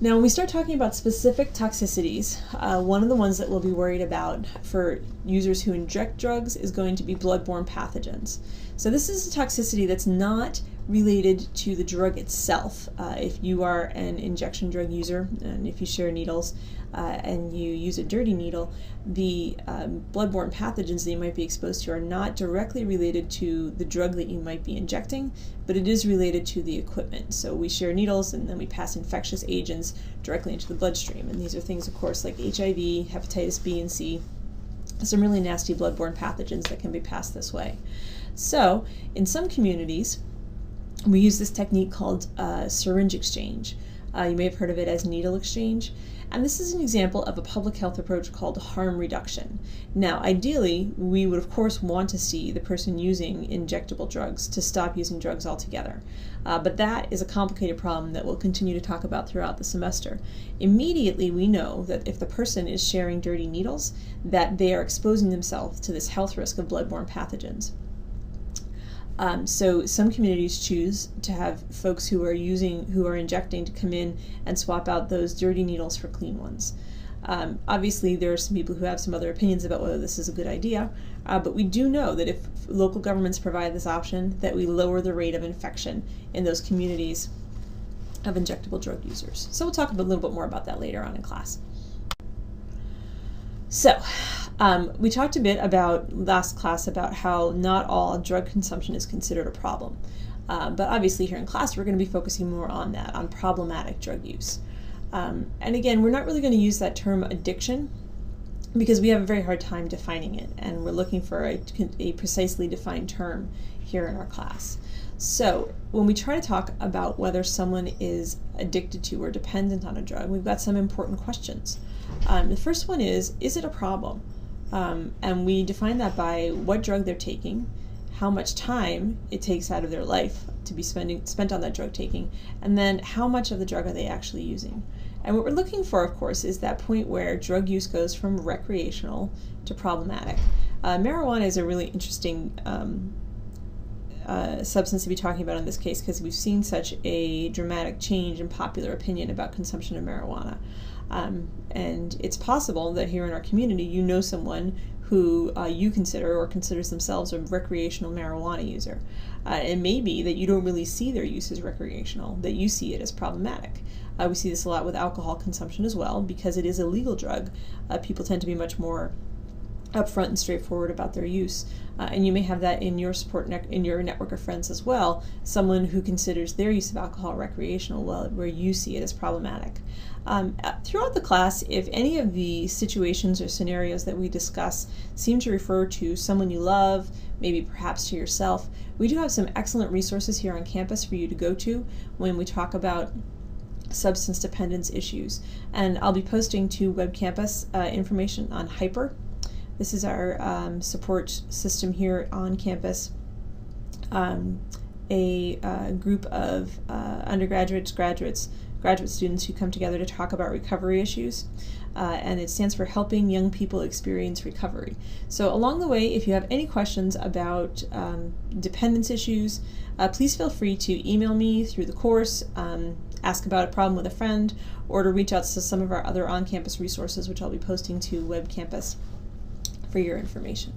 Now, when we start talking about specific toxicities, one of the ones that we'll be worried about for users who inject drugs is going to be bloodborne pathogens. So this is a toxicity that's not related to the drug itself. If you are an injection drug user, and if you share needles and you use a dirty needle, the bloodborne pathogens that you might be exposed to are not directly related to the drug that you might be injecting, but it is related to the equipment. So we share needles and then we pass infectious agents directly into the bloodstream. And these are things, of course, like HIV, hepatitis B and C, some really nasty bloodborne pathogens that can be passed this way. So in some communities, we use this technique called syringe exchange. You may have heard of it as needle exchange. And this is an example of a public health approach called harm reduction. Now, ideally, we would of course want to see the person using injectable drugs to stop using drugs altogether. But that is a complicated problem that we'll continue to talk about throughout the semester. Immediately, we know that if the person is sharing dirty needles, that they are exposing themselves to this health risk of bloodborne pathogens. So some communities choose to have folks who are injecting to come in and swap out those dirty needles for clean ones. Obviously, there are some people who have some other opinions about whether this is a good idea, but we do know that if local governments provide this option, that we lower the rate of infection in those communities of injectable drug users. So we'll talk a little bit more about that later on in class. So, we talked a bit about last class about how not all drug consumption is considered a problem. But obviously here in class we're going to be focusing more on that, on problematic drug use. And again, we're not really going to use that term addiction because we have a very hard time defining it, and we're looking for a precisely defined term here in our class. So when we try to talk about whether someone is addicted to or dependent on a drug, we've got some important questions. The first one is it a problem? And we define that by what drug they're taking, how much time it takes out of their life to be spent on that drug taking, and then how much of the drug are they actually using. And what we're looking for, of course, is that point where drug use goes from recreational to problematic. Marijuana is a really interesting substance to be talking about in this case because we've seen such a dramatic change in popular opinion about consumption of marijuana. And it's possible that here in our community you know someone who you consider or considers themselves a recreational marijuana user. It may be that you don't really see their use as recreational, that you see it as problematic. We see this a lot with alcohol consumption as well because it is a legal drug. People tend to be much more upfront and straightforward about their use. And you may have that in your in your network of friends as well, someone who considers their use of alcohol recreational where you see it as problematic. Throughout the class, if any of the situations or scenarios that we discuss seem to refer to someone you love, maybe perhaps to yourself, we do have some excellent resources here on campus for you to go to when we talk about substance dependence issues. And I'll be posting to Web Campus information on Hyper. This is our support system here on campus. A group of undergraduates, graduate students who come together to talk about recovery issues. And it stands for Helping Young People Experience Recovery. So along the way, if you have any questions about dependence issues, please feel free to email me through the course, ask about a problem with a friend, or to reach out to some of our other on-campus resources, which I'll be posting to Web Campus for your information.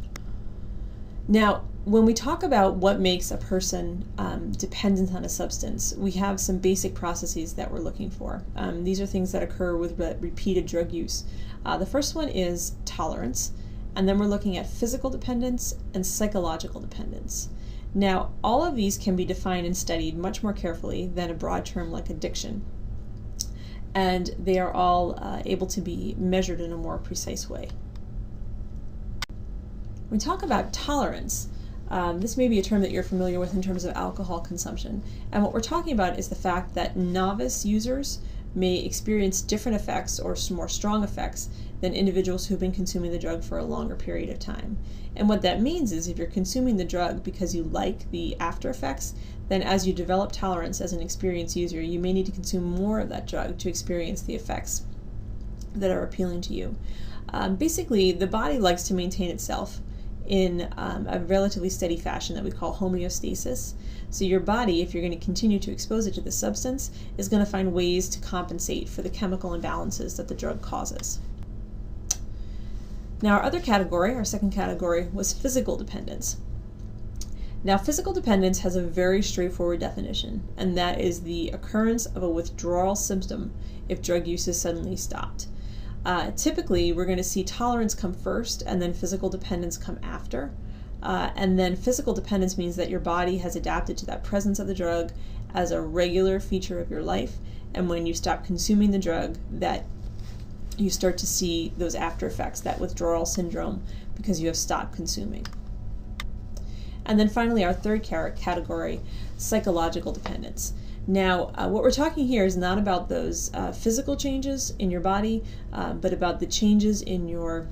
Now, when we talk about what makes a person dependent on a substance, we have some basic processes that we're looking for. These are things that occur with repeated drug use. The first one is tolerance, and then we're looking at physical dependence and psychological dependence. Now, all of these can be defined and studied much more carefully than a broad term like addiction, and they are all able to be measured in a more precise way. When we talk about tolerance, this may be a term that you're familiar with in terms of alcohol consumption. And what we're talking about is the fact that novice users may experience different effects or more strong effects than individuals who've been consuming the drug for a longer period of time. And what that means is if you're consuming the drug because you like the after effects, then as you develop tolerance as an experienced user, you may need to consume more of that drug to experience the effects that are appealing to you. Basically, the body likes to maintain itself in a relatively steady fashion that we call homeostasis. So your body, if you're going to continue to expose it to the substance, is going to find ways to compensate for the chemical imbalances that the drug causes. Now our other category, our second category, was physical dependence. Now physical dependence has a very straightforward definition, and that is the occurrence of a withdrawal symptom if drug use is suddenly stopped. Typically, we're going to see tolerance come first and then physical dependence come after. And then physical dependence means that your body has adapted to that presence of the drug as a regular feature of your life. And when you stop consuming the drug, that you start to see those after effects, that withdrawal syndrome, because you have stopped consuming. And then finally, our third category, psychological dependence. Now, what we're talking here is not about those physical changes in your body, but about the changes in your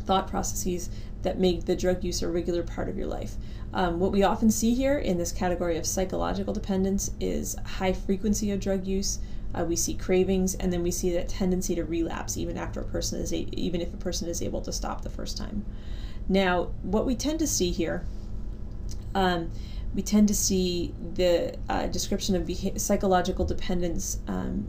thought processes that make the drug use a regular part of your life. What we often see here in this category of psychological dependence is high frequency of drug use. We see cravings, and then we see that tendency to relapse even after even if a person is able to stop the first time. Now, what we tend to see here. We tend to see the description of psychological dependence,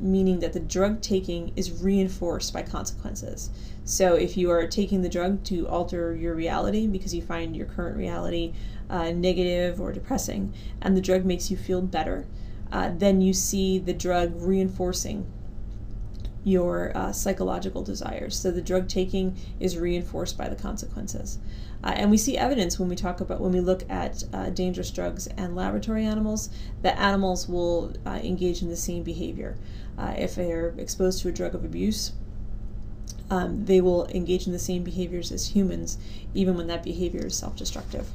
meaning that the drug taking is reinforced by consequences. So if you are taking the drug to alter your reality because you find your current reality negative or depressing, and the drug makes you feel better, then you see the drug reinforcing your psychological desires. So the drug taking is reinforced by the consequences. And we see evidence when we look at dangerous drugs and laboratory animals, that animals will engage in the same behavior. If they're exposed to a drug of abuse, they will engage in the same behaviors as humans, even when that behavior is self-destructive.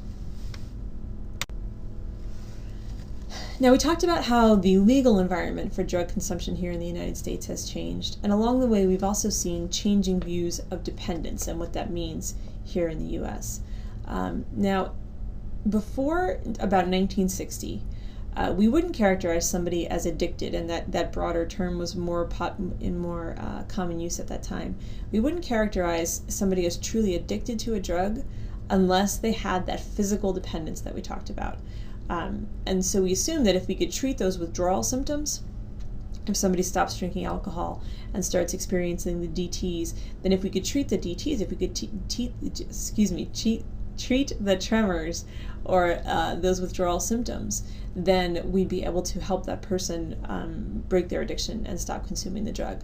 Now, we talked about how the legal environment for drug consumption here in the United States has changed, and along the way we've also seen changing views of dependence and what that means here in the U.S. Now, before about 1960, we wouldn't characterize somebody as addicted, and that broader term was more common use at that time. We wouldn't characterize somebody as truly addicted to a drug unless they had that physical dependence that we talked about. And so we assume that if we could treat those withdrawal symptoms, if somebody stops drinking alcohol and starts experiencing the DTs, then if we could treat the DTs, if we could treat the tremors or those withdrawal symptoms, then we'd be able to help that person break their addiction and stop consuming the drug.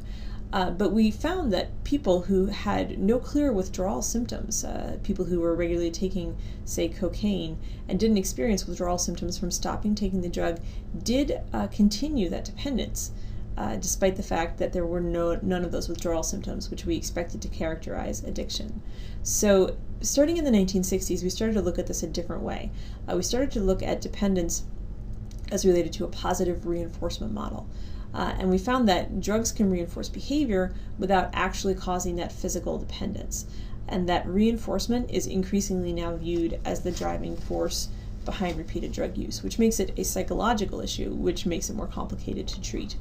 But we found that people who had no clear withdrawal symptoms, people who were regularly taking, say, cocaine, and didn't experience withdrawal symptoms from stopping taking the drug, did continue that dependence, despite the fact that there were none of those withdrawal symptoms, which we expected to characterize addiction. So starting in the 1960s, we started to look at this a different way. We started to look at dependence as related to a positive reinforcement model. And we found that drugs can reinforce behavior without actually causing that physical dependence. And that reinforcement is increasingly now viewed as the driving force behind repeated drug use, which makes it a psychological issue, which makes it more complicated to treat.